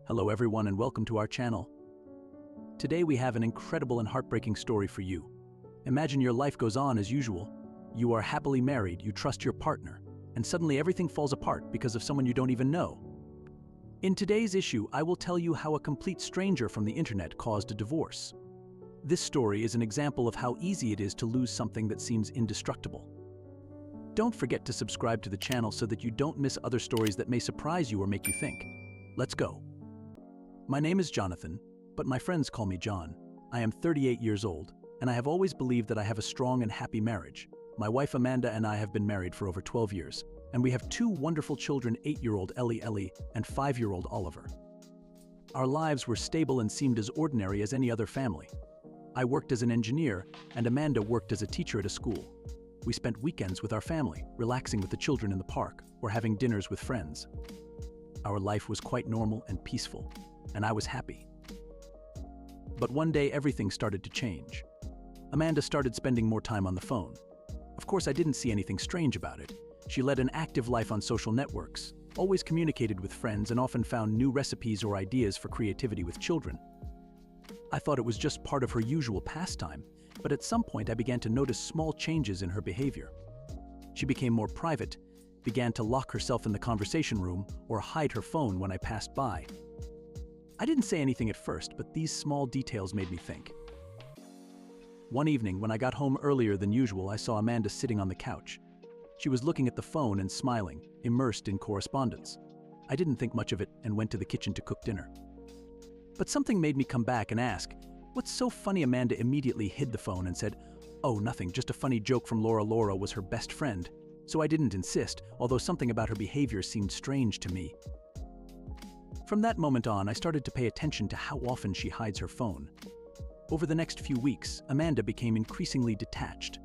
Hello everyone and welcome to our channel. Today we have an incredible and heartbreaking story for you. Imagine your life goes on as usual. You are happily married, you trust your partner, and suddenly everything falls apart because of someone you don't even know. In today's issue, I will tell you how a complete stranger from the internet caused a divorce. This story is an example of how easy it is to lose something that seems indestructible. Don't forget to subscribe to the channel so that you don't miss other stories that may surprise you or make you think. Let's go. My name is Jonathan, but my friends call me John. I am 38 years old, and I have always believed that I have a strong and happy marriage. My wife Amanda and I have been married for over 12 years, and we have two wonderful children, 8-year-old Ellie and 5-year-old Oliver. Our lives were stable and seemed as ordinary as any other family. I worked as an engineer, and Amanda worked as a teacher at a school. We spent weekends with our family, relaxing with the children in the park, or having dinners with friends. Our life was quite normal and peaceful, and I was happy. But one day everything started to change. Amanda started spending more time on the phone. Of course, I didn't see anything strange about it. She led an active life on social networks, always communicated with friends, and often found new recipes or ideas for creativity with children. I thought it was just part of her usual pastime, but at some point I began to notice small changes in her behavior. She became more private, began to lock herself in the conversation room, or hide her phone when I passed by. I didn't say anything at first, but these small details made me think. One evening, when I got home earlier than usual, I saw Amanda sitting on the couch. She was looking at the phone and smiling, immersed in correspondence. I didn't think much of it and went to the kitchen to cook dinner. But something made me come back and ask, "What's so funny?" Amanda immediately hid the phone and said, "Oh, nothing, just a funny joke from Laura." Laura was her best friend, so I didn't insist, although something about her behavior seemed strange to me. From that moment on, I started to pay attention to how often she hides her phone. Over the next few weeks, Amanda became increasingly detached.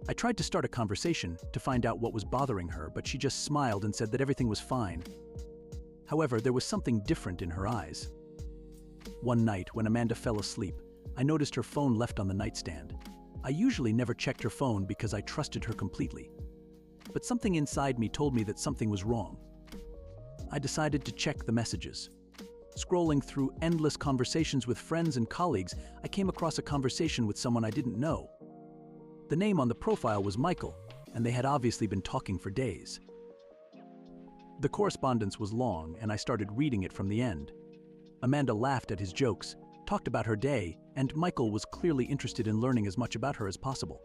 I tried to start a conversation to find out what was bothering her, but she just smiled and said that everything was fine. However, there was something different in her eyes. One night, when Amanda fell asleep, I noticed her phone left on the nightstand. I usually never checked her phone because I trusted her completely. But something inside me told me that something was wrong. I decided to check the messages. Scrolling through endless conversations with friends and colleagues, I came across a conversation with someone I didn't know. The name on the profile was Michael, and they had obviously been talking for days. The correspondence was long, and I started reading it from the end. Amanda laughed at his jokes, talked about her day, and Michael was clearly interested in learning as much about her as possible.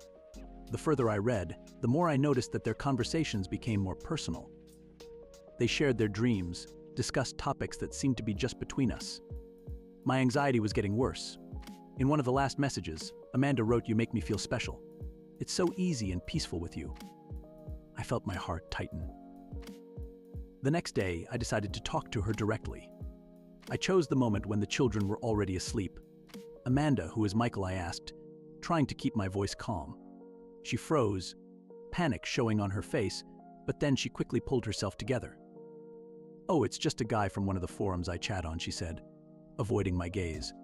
The further I read, the more I noticed that their conversations became more personal. They shared their dreams, discussed topics that seemed to be just between us. My anxiety was getting worse. In one of the last messages, Amanda wrote, "You make me feel special. It's so easy and peaceful with you." I felt my heart tighten. The next day, I decided to talk to her directly. I chose the moment when the children were already asleep. "Amanda, who is Michael?" I asked, trying to keep my voice calm. She froze, panic showing on her face, but then she quickly pulled herself together. "Oh, it's just a guy from one of the forums I chat on," she said, avoiding my gaze.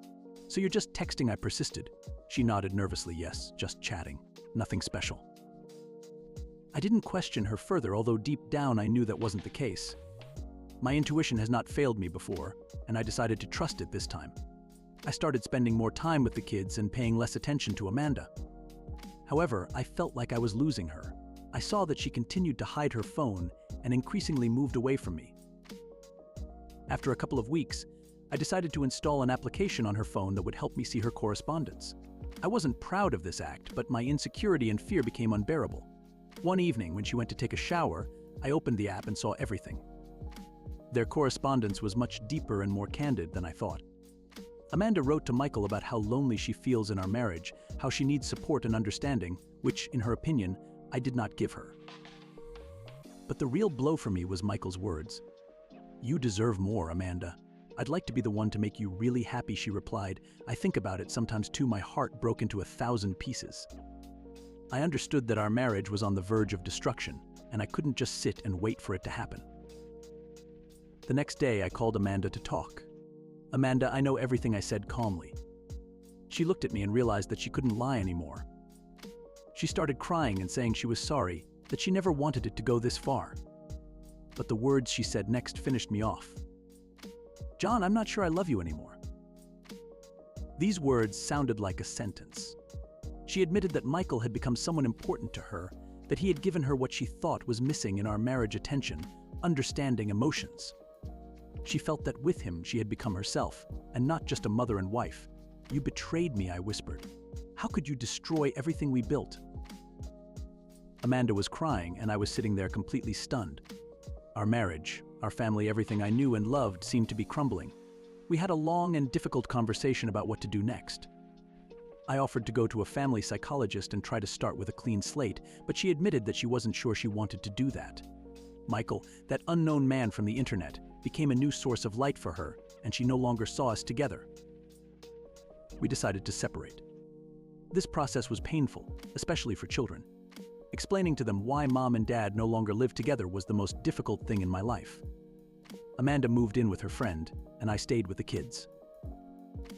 "So you're just texting?" I persisted. She nodded nervously. "Yes, just chatting. Nothing special." I didn't question her further, although deep down I knew that wasn't the case. My intuition has not failed me before, and I decided to trust it this time. I started spending more time with the kids and paying less attention to Amanda. However, I felt like I was losing her. I saw that she continued to hide her phone and increasingly moved away from me. After a couple of weeks, I decided to install an application on her phone that would help me see her correspondence. I wasn't proud of this act, but my insecurity and fear became unbearable. One evening, when she went to take a shower, I opened the app and saw everything. Their correspondence was much deeper and more candid than I thought. Amanda wrote to Michael about how lonely she feels in our marriage, how she needs support and understanding, which, in her opinion, I did not give her. But the real blow for me was Michael's words. "You deserve more, Amanda. I'd like to be the one to make you really happy," she replied. "I think about it sometimes too. My heart broke into 1,000 pieces." I understood that our marriage was on the verge of destruction, and I couldn't just sit and wait for it to happen. The next day, I called Amanda to talk. "Amanda, I know everything," I said calmly. She looked at me and realized that she couldn't lie anymore. She started crying and saying she was sorry, that she never wanted it to go this far. But the words she said next finished me off. "John, I'm not sure I love you anymore." These words sounded like a sentence. She admitted that Michael had become someone important to her, that he had given her what she thought was missing in our marriage: attention, understanding, emotions. She felt that with him she had become herself, and not just a mother and wife. "You betrayed me," I whispered. "How could you destroy everything we built?" Amanda was crying, and I was sitting there completely stunned. Our marriage, our family, everything I knew and loved seemed to be crumbling. We had a long and difficult conversation about what to do next. I offered to go to a family psychologist and try to start with a clean slate, but she admitted that she wasn't sure she wanted to do that. Michael, that unknown man from the internet, became a new source of light for her, and she no longer saw us together. We decided to separate. This process was painful, especially for children. Explaining to them why Mom and Dad no longer lived together was the most difficult thing in my life. Amanda moved in with her friend, and I stayed with the kids.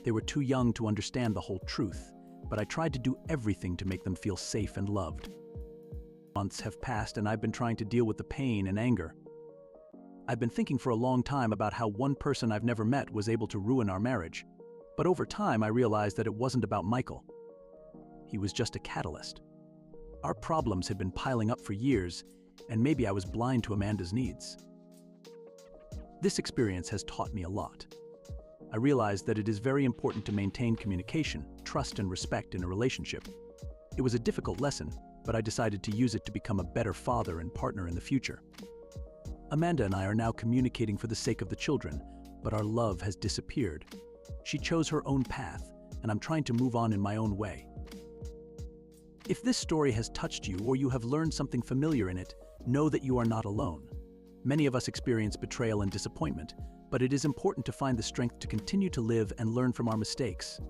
They were too young to understand the whole truth, but I tried to do everything to make them feel safe and loved. Months have passed, and I've been trying to deal with the pain and anger. I've been thinking for a long time about how one person I've never met was able to ruin our marriage. But over time, I realized that it wasn't about Michael. He was just a catalyst. Our problems had been piling up for years, and maybe I was blind to Amanda's needs. This experience has taught me a lot. I realized that it is very important to maintain communication, trust, and respect in a relationship. It was a difficult lesson, but I decided to use it to become a better father and partner in the future. Amanda and I are now communicating for the sake of the children, but our love has disappeared. She chose her own path, and I'm trying to move on in my own way. If this story has touched you or you have learned something familiar in it, know that you are not alone. Many of us experience betrayal and disappointment, but it is important to find the strength to continue to live and learn from our mistakes.